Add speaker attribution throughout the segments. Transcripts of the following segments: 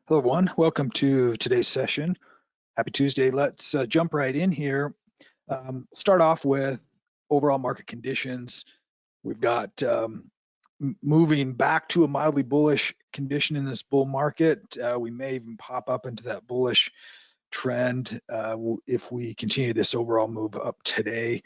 Speaker 1: Hello, everyone. Welcome to today's session. Happy Tuesday. Let's jump right in here. Start off with overall market conditions. We've got moving back to a mildly bullish condition in this bull market. We may even pop up into that bullish trend if we continue this overall move up today.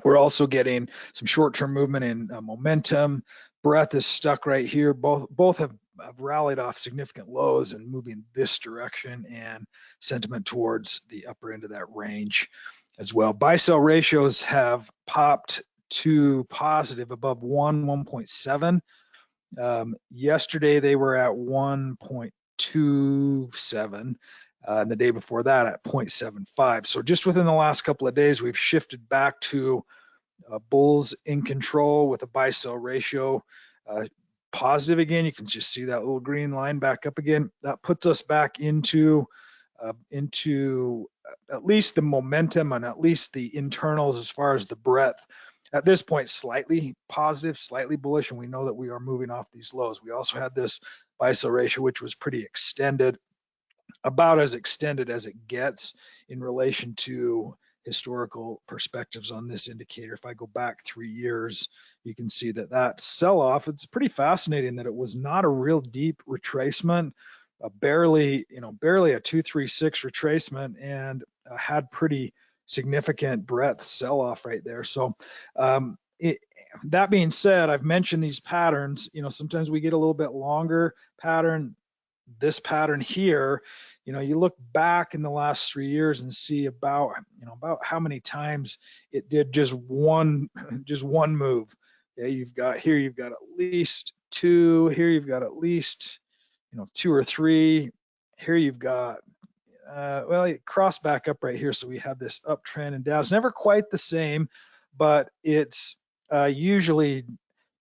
Speaker 1: We're also getting some short-term movement in momentum. Breadth is stuck right here. Both have rallied off significant lows and moving this direction, and sentiment towards the upper end of that range as well. Buy-sell ratios have popped to positive above 1.7. Yesterday they were at 1.27. And the day before that at 0.75. So just within the last couple of days, we've shifted back to bulls in control with a buy-sell ratio positive again. You can just see that little green line back up again. That puts us back into at least the momentum and at least the internals as far as the breadth. At this point, slightly positive, slightly bullish, and we know that we are moving off these lows. We also had this buy-sell ratio, which was pretty extended, about as extended as it gets in relation to historical perspectives on this indicator. If I go back 3 years, you can see that sell-off, it's pretty fascinating that it was not a real deep retracement, barely a 236 retracement, and had pretty significant breadth sell-off right there. So that being said, I've mentioned these patterns. Sometimes we get a little bit longer pattern. This pattern here, you look back in the last 3 years and see about how many times it did just one move. Yeah, you've got at least two. Here you've got at least 2 or 3. Here you've got well, it crossed back up right here, so we have this uptrend and down. It's never quite the same, but it's usually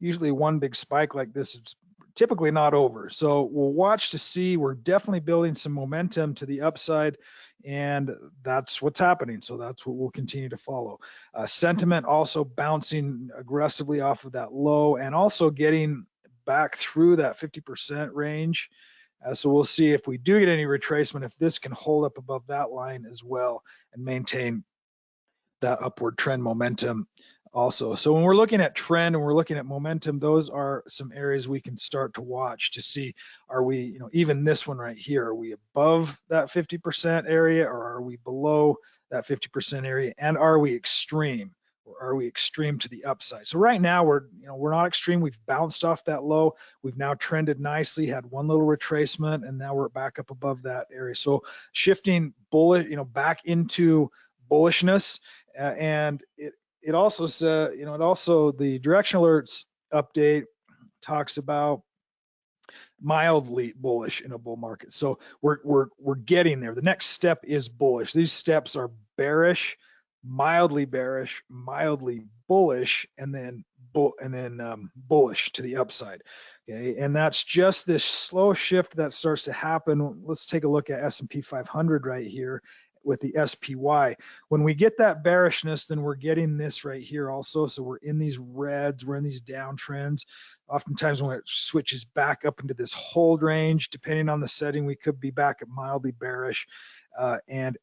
Speaker 1: one big spike like this is typically not over. So we'll watch to see. We're definitely building some momentum to the upside, and that's what's happening. So that's what we'll continue to follow. Sentiment also bouncing aggressively off of that low and also getting back through that 50% range. So we'll see if we do get any retracement, if this can hold up above that line as well and maintain that upward trend momentum also. So when we're looking at trend and we're looking at momentum, those are some areas we can start to watch to see, are we, even this one right here, are we above that 50% area, or are we below that 50% area? And are we extreme, or are we extreme to the upside? So right now we're not extreme. We've bounced off that low. We've now trended nicely, had one little retracement, and now we're back up above that area. So shifting bullish, back into bullishness. And it also says, the direction alerts update talks about mildly bullish in a bull market. So we're getting there. The next step is bullish. These steps are bearish, mildly bullish, and then bullish to the upside. Okay, and that's just this slow shift that starts to happen. Let's take a look at S&P 500 right here with the SPY. When we get that bearishness, then we're getting this right here also. So we're in these reds, we're in these downtrends. Oftentimes when it switches back up into this hold range, depending on the setting, we could be back at mildly bearish, and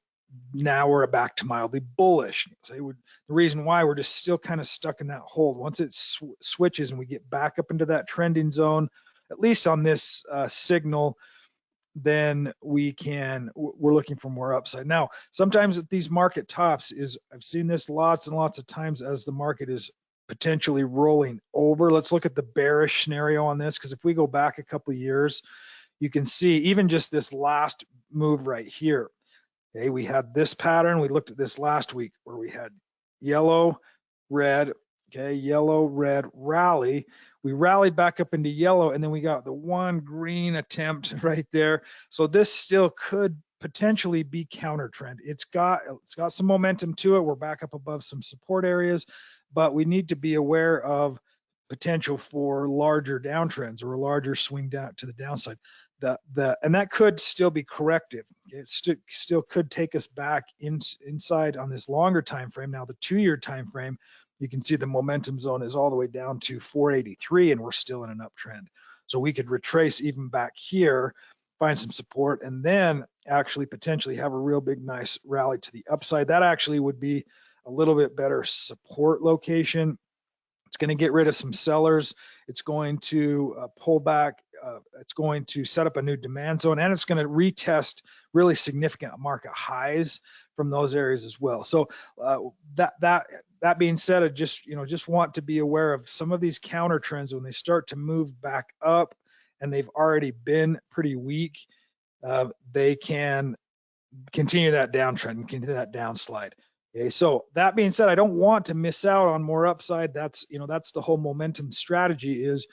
Speaker 1: now we're back to mildly bullish. So the reason why, we're just still kind of stuck in that hold. Once it switches and we get back up into that trending zone, at least on this signal, then we're looking for more upside. Now, sometimes at these market tops I've seen this lots and lots of times as the market is potentially rolling over. Let's look at the bearish scenario on this, because if we go back a couple of years, you can see even just this last move right here. Okay, we had this pattern. We looked at this last week where we had yellow, red, okay, yellow, red, rally. We rallied back up into yellow, and then we got the one green attempt right there. So this still could potentially be counter trend. It's got some momentum to it. We're back up above some support areas, but we need to be aware of potential for larger downtrends or a larger swing down to the downside. And that could still be corrective. It still could take us back inside on this longer time frame. Now the 2-year time frame, you can see the momentum zone is all the way down to 483, and we're still in an uptrend. So we could retrace even back here find some support, and then actually potentially have a real big, nice rally to the upside. That actually would be a little bit better support location. It's going to get rid of some sellers. It's going to pull back. It's going to set up a new demand zone, and it's going to retest really significant market highs from those areas as well. So that being said, I just want to be aware of some of these counter trends when they start to move back up, and they've already been pretty weak. They can continue that downtrend and continue that downslide. Okay, so that being said, I don't want to miss out on more upside. That's the whole momentum strategy, is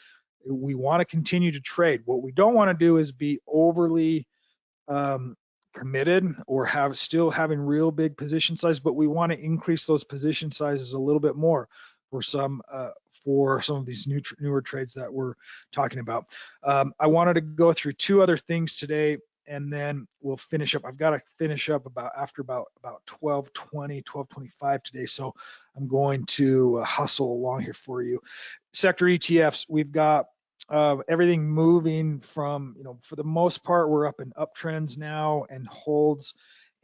Speaker 1: we want to continue to trade. What we don't want to do is be overly committed or still having real big position size, but we want to increase those position sizes a little bit more for some of these newer trades that we're talking about. I wanted to go through two other things today, and then we'll finish up. I've got to finish up after about 12:20, 12:25 today, so I'm going to hustle along here for you. Sector ETFs, we've got everything moving from, for the most part, we're up in uptrends now and holds,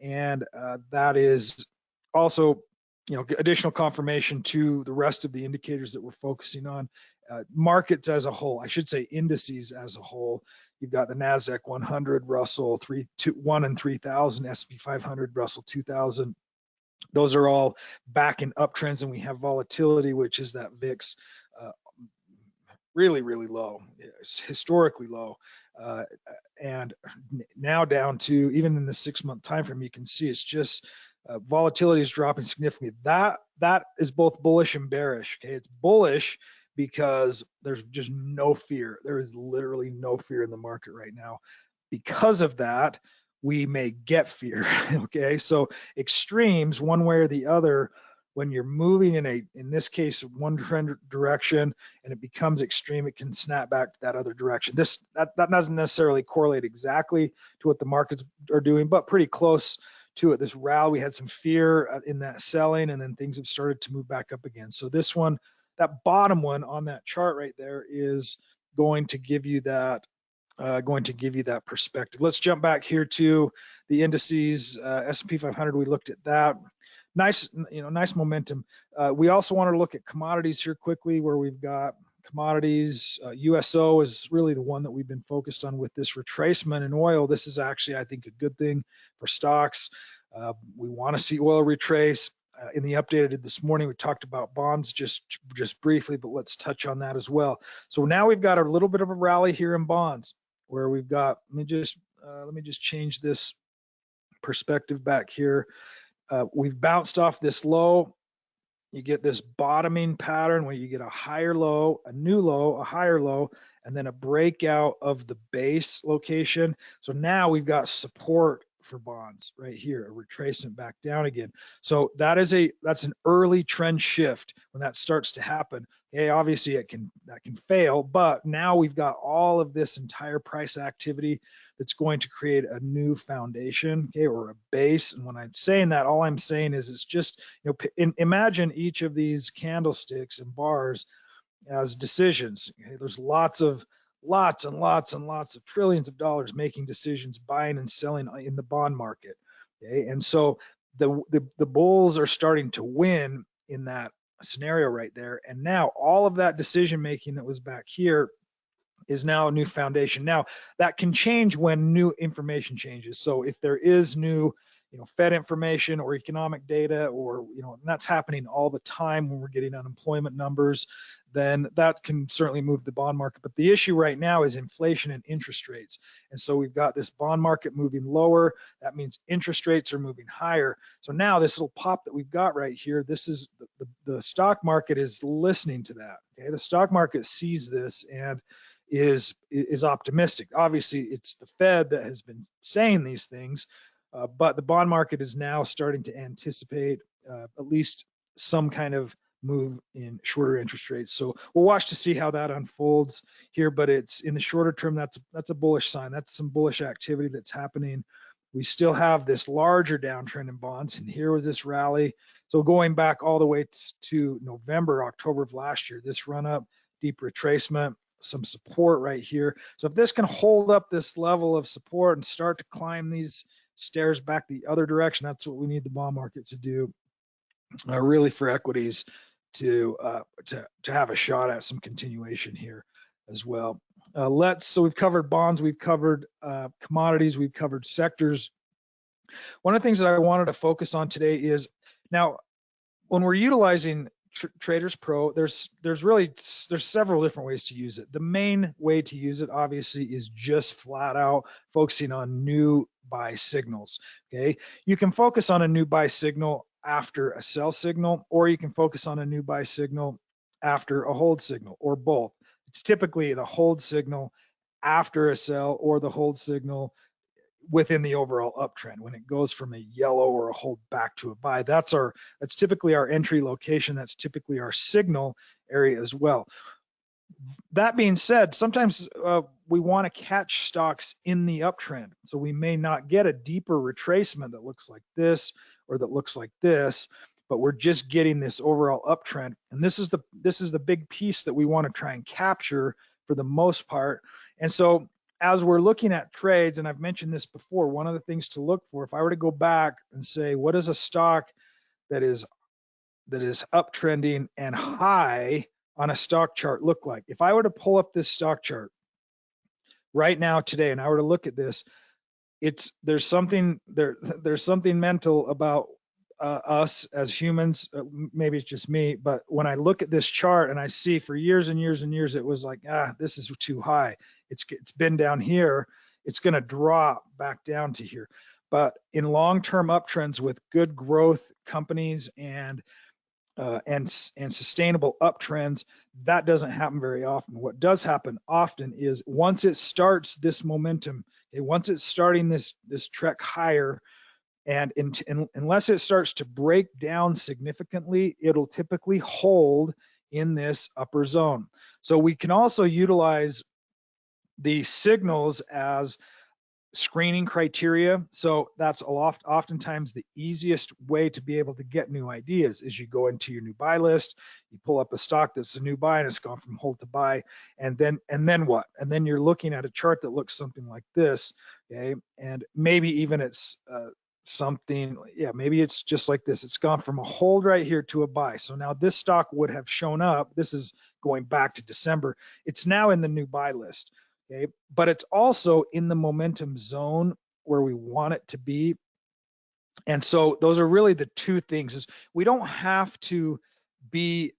Speaker 1: and that is also, additional confirmation to the rest of the indicators that we're focusing on. Markets as a whole, I should say indices as a whole. You've got the NASDAQ 100, Russell 1 and 3000, S&P 500, Russell 2000. Those are all back in uptrends, and we have volatility, which is that VIX really, really low. It's historically low, and now down to, even in the 6-month time frame, you can see it's just volatility is dropping significantly. That is both bullish and bearish. Okay, it's bullish because there's just no fear. There is literally no fear in the market right now. Because of that, we may get fear. Okay, so extremes, one way or the other, when you're moving in this case, one trend direction and it becomes extreme, it can snap back to that other direction. That doesn't necessarily correlate exactly to what the markets are doing, but pretty close to it. This rally, we had some fear in that selling, and then things have started to move back up again. So this one, that bottom one on that chart right there, is going to give you that perspective. Let's jump back here to the indices. S&P 500, we looked at that. Nice momentum. We also wanted to look at commodities here quickly, where we've got commodities. USO is really the one that we've been focused on with this retracement in oil. This is actually, I think, a good thing for stocks. We want to see oil retrace. In the update I did this morning, we talked about bonds just briefly, but let's touch on that as well. So now we've got a little bit of a rally here in bonds, where we've got, let me just change this perspective back here. We've bounced off this low. You get this bottoming pattern where you get a higher low, a new low, a higher low, and then a breakout of the base location. So now we've got support for bonds right here, a retracement back down again. So that's an early trend shift when that starts to happen. Okay, obviously that can fail, but now we've got all of this entire price activity that's going to create a new foundation, okay, or a base. And when I'm saying that, all I'm saying is it's just, imagine each of these candlesticks and bars as decisions. Okay, there's lots and lots of trillions of dollars making decisions, buying and selling in the bond market. Okay, and so the bulls are starting to win in that scenario right there. And now all of that decision making that was back here is now a new foundation. Now that can change when new information changes. So if there is new, Fed information or economic data, or, and that's happening all the time when we're getting unemployment numbers, then that can certainly move the bond market. But the issue right now is inflation and interest rates. And so we've got this bond market moving lower. That means interest rates are moving higher. So now this little pop that we've got right here, this is the stock market is listening to that. Okay, the stock market sees this and is optimistic. Obviously, it's the Fed that has been saying these things, but the bond market is now starting to anticipate at least some kind of move in shorter interest rates. So we'll watch to see how that unfolds here, but it's in the shorter term, that's a bullish sign. That's some bullish activity that's happening. We still have this larger downtrend in bonds, and here was this rally. So going back all the way to November, October of last year, this run up, deep retracement, some support right here. So if this can hold up this level of support and start to climb these stairs back the other direction, that's what we need the bond market to do, really, for equities to have a shot at some continuation here as well. So we've covered bonds, we've covered commodities, we've covered sectors. One of the things that I wanted to focus on today is, now when we're utilizing TradersPro, there's several different ways to use it. The main way to use it, obviously, is just flat out focusing on new buy signals. Okay, you can focus on a new buy signal after a sell signal, or you can focus on a new buy signal after a hold signal, or both. It's typically the hold signal after a sell, or the hold signal within the overall uptrend. When it goes from a yellow or a hold back to a buy, that's typically our entry location. That's typically our signal area as well. That being said, sometimes we want to catch stocks in the uptrend. So we may not get a deeper retracement that looks like this or that looks like this, but we're just getting this overall uptrend. And this is the big piece that we want to try and capture for the most part. And so as we're looking at trades, and I've mentioned this before, one of the things to look for, if I were to go back and say, what is a stock that is uptrending and high on a stock chart look like? If I were to pull up this stock chart right now today, and I were to look at this, there's something mental about us as humans. Maybe it's just me, but when I look at this chart and I see for years and years and years, it was like, this is too high. It's been down here. It's going to drop back down to here. But in long-term uptrends with good growth companies and sustainable uptrends, that doesn't happen very often. What does happen often is once it starts this momentum, once it's starting this trek higher, and unless it starts to break down significantly, it'll typically hold in this upper zone. So we can also utilize the signals as screening criteria. So that's oftentimes the easiest way to be able to get new ideas is you go into your new buy list, you pull up a stock that's a new buy and it's gone from hold to buy, and then what? And then you're looking at a chart that looks something like this, okay? And maybe even it's maybe it's just like this. It's gone from a hold right here to a buy. So now this stock would have shown up. This is going back to December. It's now in the new buy list. Okay, but it's also in the momentum zone where we want it to be. And so those are really the two things. Is we don't have to be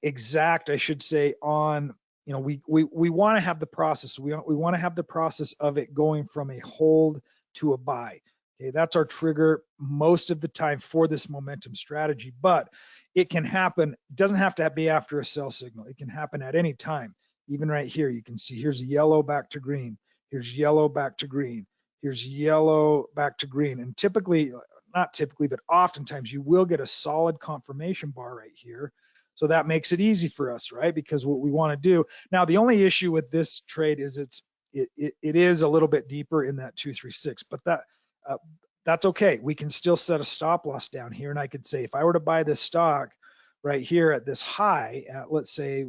Speaker 1: exact, I should say, on, we want to have the process. We want to have the process of it going from a hold to a buy. Okay, that's our trigger most of the time for this momentum strategy, but it can happen. It doesn't have to be after a sell signal. It can happen at any time. Even right here, you can see here's yellow back to green. Here's yellow back to green. Here's yellow back to green. And typically, not typically, but oftentimes you will get a solid confirmation bar right here. So that makes it easy for us, right? Because what we want to do now, the only issue with this trade is it is a little bit deeper in that 236, but that's okay. We can still set a stop loss down here, and I could say if I were to buy this stock right here at this high at, let's say,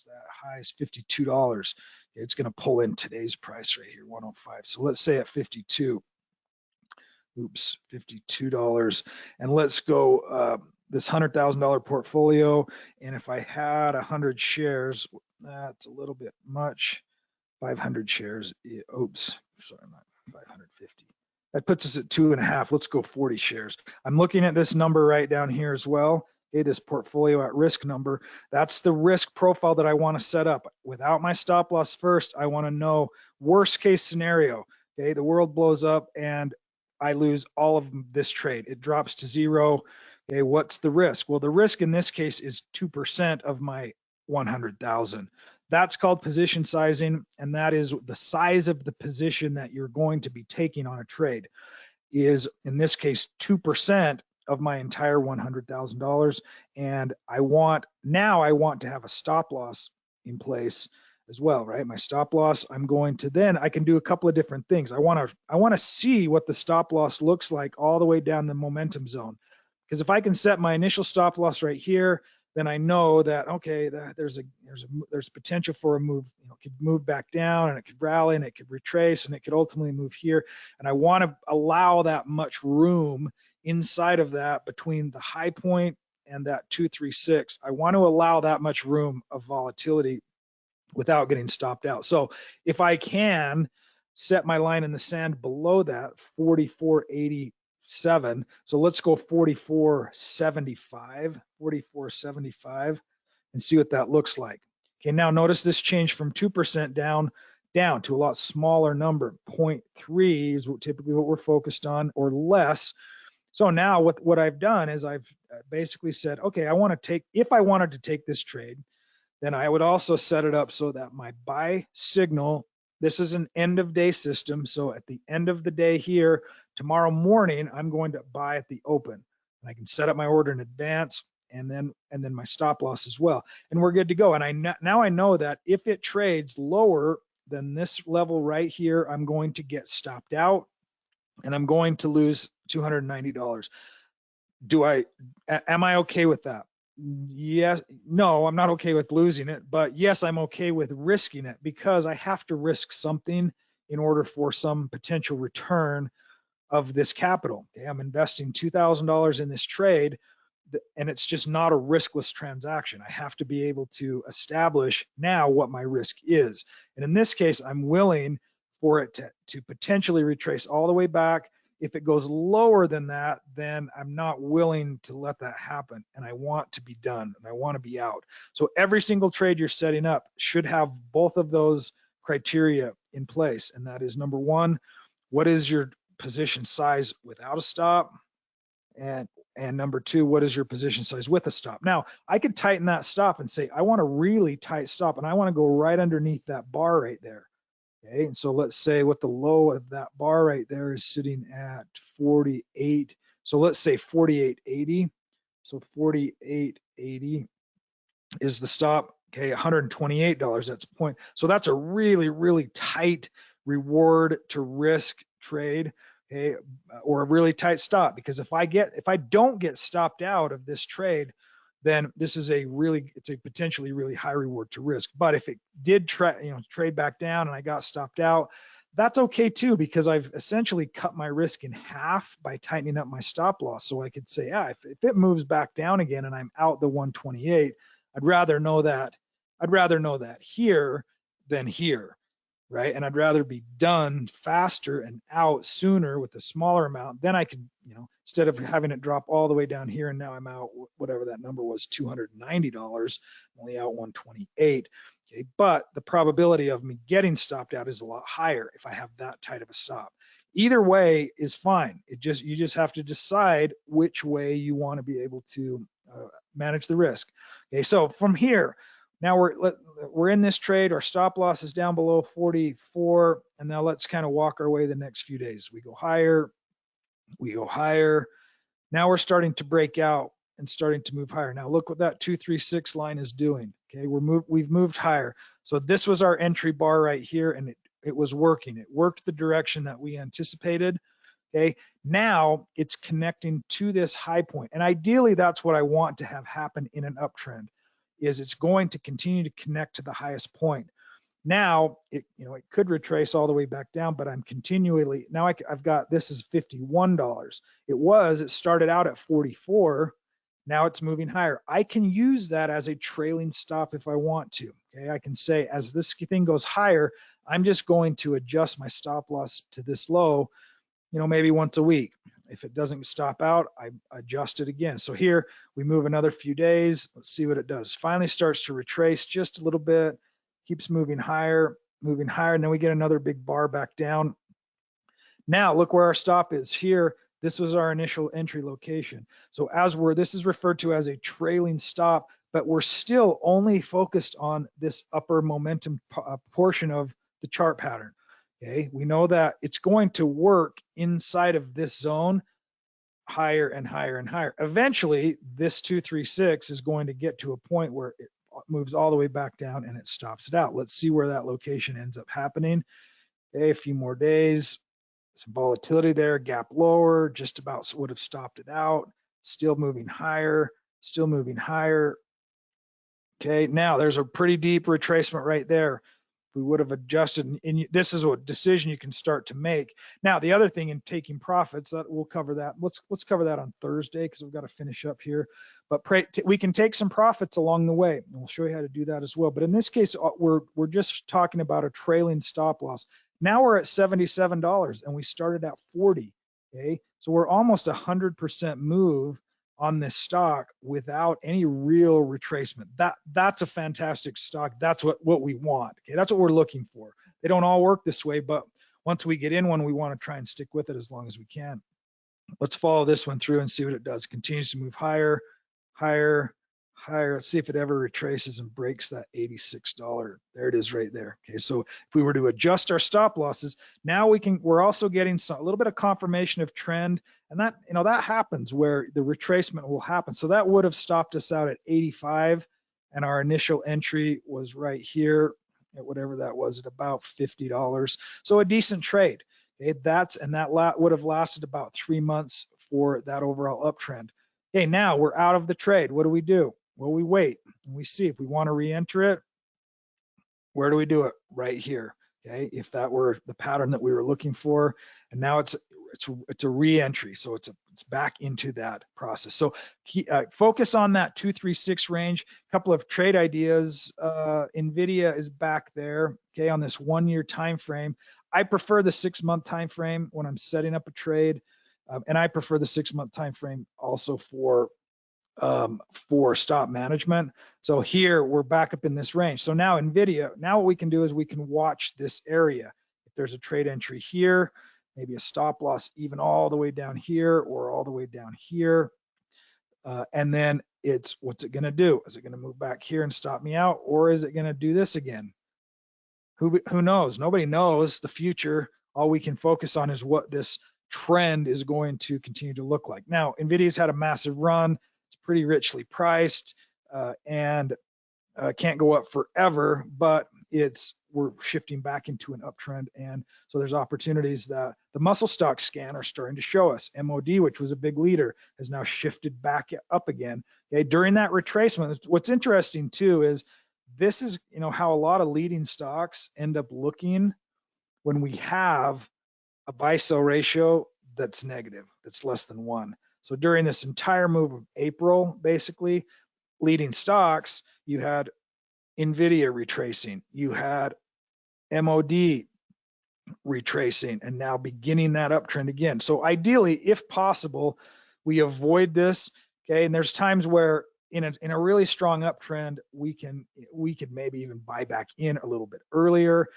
Speaker 1: that high is $52. It's going to pull in today's price right here, 105. So let's say at 52. Oops, $52. And let's go this $100,000 portfolio. And if I had 100 shares, that's a little bit much. 500 shares. Oops, sorry, not 550. That puts us at 2.5. Let's go 40 shares. I'm looking at this number right down here as well. Okay, this portfolio at risk number, that's the risk profile that I want to set up. Without my stop loss first, I want to know worst case scenario. Okay, the world blows up and I lose all of this trade. It drops to zero. Okay, what's the risk? Well, the risk in this case is 2% of my 100,000. That's called position sizing, and that is the size of the position that you're going to be taking on a trade. Is in this case 2% of my entire $100,000, and I want to have a stop loss in place as well, right? My stop loss, I'm going to then I can do a couple of different things. I want to see what the stop loss looks like all the way down the momentum zone, because if I can set my initial stop loss right here, then I know that, okay, there's potential for a move. You know, it could move back down, and it could rally, and it could retrace, and it could ultimately move here. And I want to allow that much room inside of that between the high point and that 236. I want to allow that much room of volatility without getting stopped out. So if I can set my line in the sand below that 44.87, so let's go 44.75 and see what that looks like. Okay, now notice this change from 2% down to a lot smaller number. 0.3 is typically what we're focused on, or less. So now what I've done is I've basically said, okay, if I wanted to take this trade, then I would also set it up so that my buy signal, this is an end of day system. So at the end of the day here, tomorrow morning, I'm going to buy at the open. And I can set up my order in advance, and then my stop loss as well. And we're good to go. And now I know that if it trades lower than this level right here, I'm going to get stopped out, and I'm going to lose $290. Am I okay with that? Yes. No, I'm not okay with losing it, but yes, I'm okay with risking it, because I have to risk something in order for some potential return of this capital. Okay, I'm investing $2,000 in this trade, and it's just not a riskless transaction. I have to be able to establish now what my risk is. And in this case, I'm willing for it to potentially retrace all the way back. If it goes lower than that, then I'm not willing to let that happen. And I want to be done, and I want to be out. So every single trade you're setting up should have both of those criteria in place. And that is, number one, what is your position size without a stop? And number two, what is your position size with a stop? Now, I could tighten that stop and say, I want a really tight stop, and I want to go right underneath that bar right there. Okay, and so let's say what the low of that bar right there is sitting at 48. So let's say 48.80. So 48.80 is the stop. Okay, $128, that's a point. So that's a really, really tight reward to risk trade. Okay, or a really tight stop, because if I don't get stopped out of this trade, then it's a potentially really high reward to risk. But if it did trade back down and I got stopped out, that's okay too, because I've essentially cut my risk in half by tightening up my stop loss. So I could say, if it moves back down again and I'm out the 128, I'd rather know that here than here. Right? And I'd rather be done faster and out sooner with a smaller amount. Then I could, instead of having it drop all the way down here and now I'm out, whatever that number was, $290, only out 128. Okay, but the probability of me getting stopped out is a lot higher if I have that tight of a stop. Either way is fine. You just have to decide which way you want to be able to manage the risk. Okay, so from here, now we're in this trade. Our stop loss is down below 44, and now let's kind of walk our way the next few days. We go higher. Now we're starting to break out and starting to move higher. Now look what that 236 line is doing. Okay, we've moved higher. So this was our entry bar right here, and it was working. It worked the direction that we anticipated. Okay, now it's connecting to this high point, and ideally that's what I want to have happen in an uptrend. Is it's going to continue to connect to the highest point. Now it could retrace all the way back down, but I'm continually now I've got, this is $51. It started out at 44. Now it's moving higher. I can use that as a trailing stop if I want to. Okay, I can say, as this thing goes higher, I'm just going to adjust my stop loss to this low, maybe once a week. If it doesn't stop out, I adjust it again. So here we move another few days. Let's see what it does. Finally starts to retrace just a little bit, keeps moving higher, and then we get another big bar back down. Now look where our stop is here. This was our initial entry location. So this is referred to as a trailing stop, but we're still only focused on this upper momentum portion of the chart pattern. Okay, we know that it's going to work inside of this zone higher and higher and higher. Eventually, this 236 is going to get to a point where it moves all the way back down and it stops it out. Let's see where that location ends up happening. Okay, a few more days, some volatility there, gap lower, just about would have stopped it out. Still moving higher, Okay, now there's a pretty deep retracement right there. We would have adjusted, and this is a decision you can start to make. Now, the other thing in taking profits, that we'll cover that. Let's cover that on Thursday because we've got to finish up here. But we can take some profits along the way, and we'll show you how to do that as well. But in this case, we're just talking about a trailing stop loss. Now we're at $77, and we started at 40. Okay, so we're almost 100% move on this stock without any real retracement. That's a fantastic stock. That's what we want. Okay, that's what we're looking for. They don't all work this way, but once we get in one, we want to try and stick with it as long as we can. Let's follow this one through and see what it does. It continues to move higher, higher, higher. Let's see if it ever retraces and breaks that $86. There it is right there. Okay, so if we were to adjust our stop losses, now we're also getting a little bit of confirmation of trend, and that happens where the retracement will happen. So that would have stopped us out at 85, and our initial entry was right here at whatever that was, at about $50. So a decent trade. Okay, that would have lasted about 3 months for that overall uptrend. Okay, now we're out of the trade. What do? Well, we wait and we see if we want to re-enter it. Where do we do it? Right here. Okay, if that were the pattern that we were looking for, and now it's a re-entry, so it's back into that process. So focus on that 236 range. A couple of trade ideas. Nvidia is back there. Okay, on this 1 year time frame. I prefer the 6 month time frame when I'm setting up a trade, and I prefer the 6 month time frame also for stop management. So here we're back up in this range. So now Nvidia, now what we can do is we can watch this area. If there's a trade entry here, maybe a stop loss even all the way down here or all the way down here, and then what's it going to do? Is it going to move back here and stop me out, or is it going to do this again? Who knows? Nobody knows the future. All we can focus on is what this trend is going to continue to look like. Now, Nvidia's had a massive run. It's pretty richly priced, and can't go up forever, but we're shifting back into an uptrend. And so there's opportunities that the muscle stock scan are starting to show us. MOD, which was a big leader, has now shifted back up again. Okay, during that retracement, what's interesting too is this is how a lot of leading stocks end up looking when we have a buy-sell ratio that's negative, that's less than 1. So during this entire move of April, basically, leading stocks, you had Nvidia retracing, you had MOD retracing, and now beginning that uptrend again. So ideally, if possible, we avoid this. Okay, and there's times where in a really strong uptrend, we could maybe even buy back in a little bit earlier,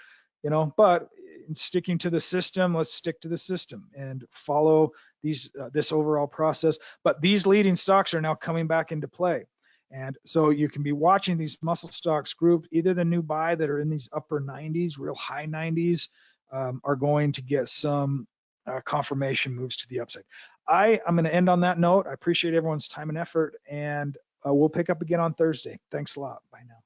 Speaker 1: but in sticking to the system, let's stick to the system and follow this overall process. But these leading stocks are now coming back into play. And so you can be watching these muscle stocks group, either the new buy that are in these upper 90s, real high 90s, are going to get some confirmation moves to the upside. I'm going to end on that note. I appreciate everyone's time and effort, and we'll pick up again on Thursday. Thanks a lot. Bye now.